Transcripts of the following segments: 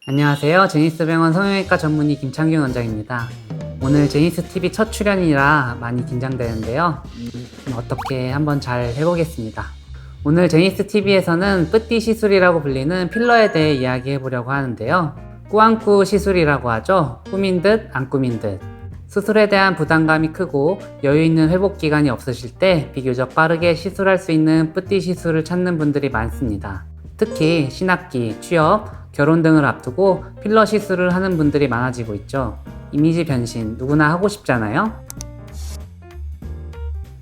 안녕하세요. 제니스병원 성형외과 전문의 김창균 원장입니다. 오늘 제니스TV 첫 출연이라 많이 긴장되는데요. 어떻게 한번 잘 해보겠습니다. 오늘 제니스TV에서는 뿌띠 시술이라고 불리는 필러에 대해 이야기해 보려고 하는데요. 꾸안꾸 시술이라고 하죠. 꾸민 듯 안 꾸민 듯. 수술에 대한 부담감이 크고 여유 있는 회복 기간이 없으실 때 비교적 빠르게 시술할 수 있는 뿌띠 시술을 찾는 분들이 많습니다. 특히 신학기, 취업, 결혼 등을 앞두고 필러 시술을 하는 분들이 많아지고 있죠. 이미지 변신 누구나 하고 싶잖아요.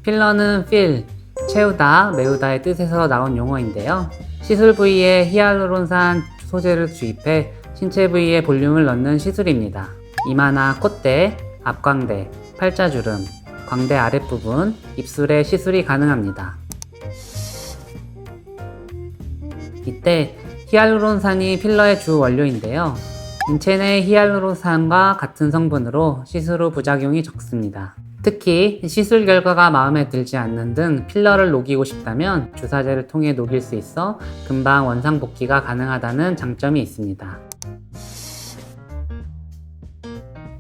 필러는 fill, 채우다, 메우다의 뜻에서 나온 용어인데요. 시술 부위에 히알루론산 소재를 주입해 신체 부위에 볼륨을 넣는 시술입니다. 이마나 콧대, 앞광대, 팔자주름, 광대 아랫부분, 입술에 시술이 가능합니다. 이때 히알루론산이 필러의 주 원료인데요. 인체 내 히알루론산과 같은 성분으로 시술 후 부작용이 적습니다. 특히 시술 결과가 마음에 들지 않는 등 필러를 녹이고 싶다면 주사제를 통해 녹일 수 있어 금방 원상복귀가 가능하다는 장점이 있습니다.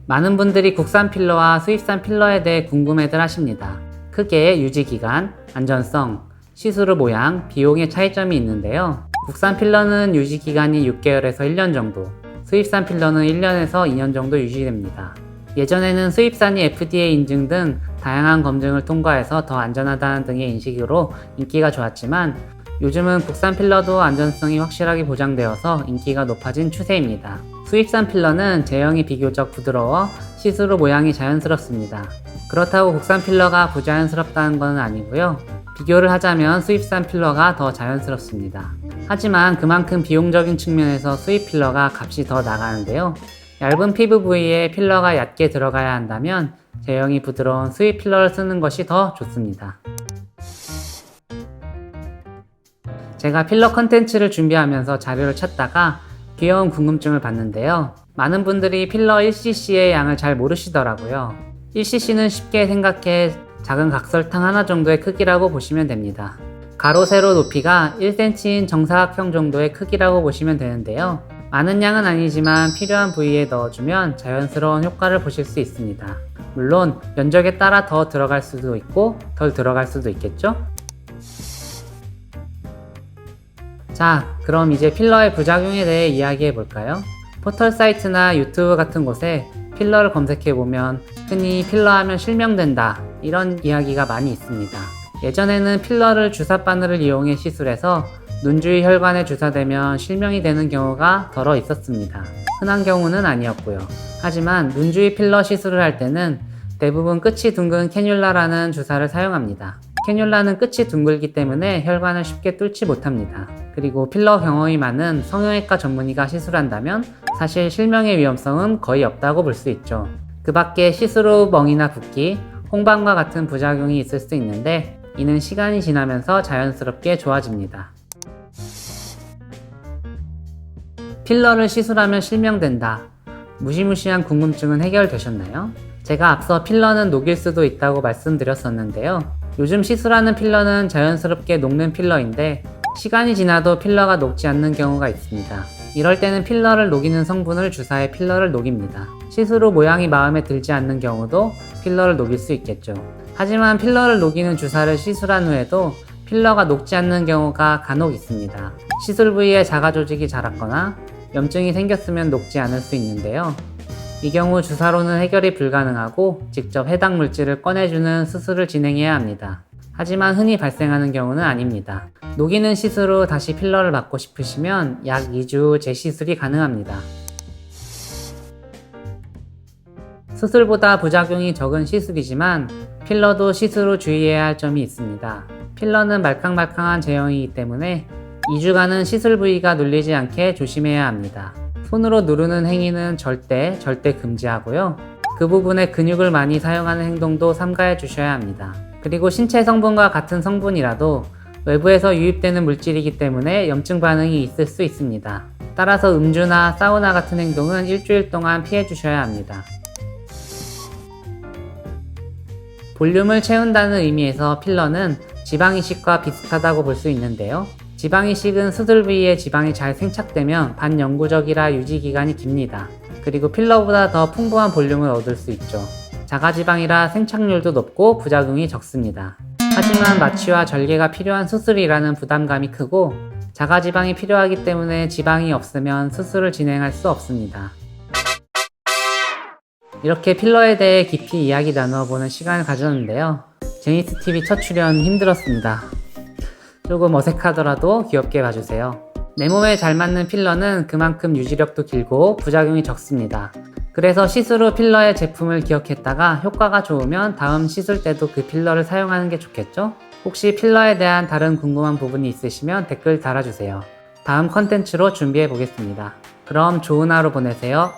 많은 분들이 국산 필러와 수입산 필러에 대해 궁금해들 하십니다. 크게 유지기간, 안전성, 시술 후 모양, 비용의 차이점이 있는데요. 국산 필러는 유지기간이 6개월에서 1년 정도, 수입산 필러는 1년에서 2년 정도 유지됩니다. 예전에는 수입산이 FDA 인증 등 다양한 검증을 통과해서 더 안전하다는 등의 인식으로 인기가 좋았지만 요즘은 국산 필러도 안전성이 확실하게 보장되어서 인기가 높아진 추세입니다. 수입산 필러는 제형이 비교적 부드러워 시술 후 모양이 자연스럽습니다. 그렇다고 국산 필러가 부자연스럽다는 것은 아니고요. 비교를 하자면 수입산 필러가 더 자연스럽습니다. 하지만 그만큼 비용적인 측면에서 수입 필러가 값이 더 나가는데요. 얇은 피부 부위에 필러가 얕게 들어가야 한다면 제형이 부드러운 수입 필러를 쓰는 것이 더 좋습니다. 제가 필러 컨텐츠를 준비하면서 자료를 찾다가 귀여운 궁금증을 봤는데요. 많은 분들이 필러 1cc의 양을 잘 모르시더라고요. 1cc는 쉽게 생각해 작은 각설탕 하나 정도의 크기라고 보시면 됩니다. 가로 세로 높이가 1cm인 정사각형 정도의 크기라고 보시면 되는데요. 많은 양은 아니지만 필요한 부위에 넣어주면 자연스러운 효과를 보실 수 있습니다. 물론 면적에 따라 더 들어갈 수도 있고 덜 들어갈 수도 있겠죠? 자, 그럼 이제 필러의 부작용에 대해 이야기해 볼까요? 포털 사이트나 유튜브 같은 곳에 필러를 검색해보면 흔히 필러하면 실명된다 이런 이야기가 많이 있습니다. 예전에는 필러를 주사바늘을 이용해 시술해서 눈 주위 혈관에 주사되면 실명이 되는 경우가 덜어 있었습니다. 흔한 경우는 아니었고요. 하지만 눈 주위 필러 시술을 할 때는 대부분 끝이 둥근 캐뉼라라는 주사를 사용합니다. 캐뉼라는 끝이 둥글기 때문에 혈관을 쉽게 뚫지 못합니다. 그리고 필러 경험이 많은 성형외과 전문의가 시술한다면 사실 실명의 위험성은 거의 없다고 볼 수 있죠. 그 밖에 시술 후 멍이나 붓기, 홍반과 같은 부작용이 있을 수 있는데 이는 시간이 지나면서 자연스럽게 좋아집니다. 필러를 시술하면 실명된다. 무시무시한 궁금증은 해결되셨나요? 제가 앞서 필러는 녹일 수도 있다고 말씀드렸었는데요. 요즘 시술하는 필러는 자연스럽게 녹는 필러인데 시간이 지나도 필러가 녹지 않는 경우가 있습니다. 이럴 때는 필러를 녹이는 성분을 주사해 필러를 녹입니다. 시술 후 모양이 마음에 들지 않는 경우도 필러를 녹일 수 있겠죠. 하지만 필러를 녹이는 주사를 시술한 후에도 필러가 녹지 않는 경우가 간혹 있습니다. 시술 부위에 자가 조직이 자랐거나 염증이 생겼으면 녹지 않을 수 있는데요. 이 경우 주사로는 해결이 불가능하고 직접 해당 물질을 꺼내주는 수술을 진행해야 합니다. 하지만 흔히 발생하는 경우는 아닙니다. 녹이는 시술 후 다시 필러를 받고 싶으시면 약 2주 후 재시술이 가능합니다. 수술보다 부작용이 적은 시술이지만 필러도 시술 후 주의해야 할 점이 있습니다. 필러는 말캉말캉한 제형이기 때문에 2주간은 시술 부위가 눌리지 않게 조심해야 합니다. 손으로 누르는 행위는 절대 금지하고요. 그 부분에 근육을 많이 사용하는 행동도 삼가해 주셔야 합니다. 그리고 신체 성분과 같은 성분이라도 외부에서 유입되는 물질이기 때문에 염증 반응이 있을 수 있습니다. 따라서 음주나 사우나 같은 행동은 일주일 동안 피해 주셔야 합니다. 볼륨을 채운다는 의미에서 필러는 지방 이식과 비슷하다고 볼 수 있는데요. 지방이 식은 수술 부위에 지방이 잘 생착되면 반영구적이라 유지기간이 깁니다. 그리고 필러보다 더 풍부한 볼륨을 얻을 수 있죠. 자가지방이라 생착률도 높고 부작용이 적습니다. 하지만 마취와 절개가 필요한 수술이라는 부담감이 크고 자가지방이 필요하기 때문에 지방이 없으면 수술을 진행할 수 없습니다. 이렇게 필러에 대해 깊이 이야기 나누어보는 시간을 가졌는데요. 제니스TV 첫 출연 힘들었습니다. 조금 어색하더라도 귀엽게 봐주세요. 내 몸에 잘 맞는 필러는 그만큼 유지력도 길고 부작용이 적습니다. 그래서 시술 후 필러의 제품을 기억했다가 효과가 좋으면 다음 시술 때도 그 필러를 사용하는 게 좋겠죠? 혹시 필러에 대한 다른 궁금한 부분이 있으시면 댓글 달아주세요. 다음 컨텐츠로 준비해 보겠습니다. 그럼 좋은 하루 보내세요.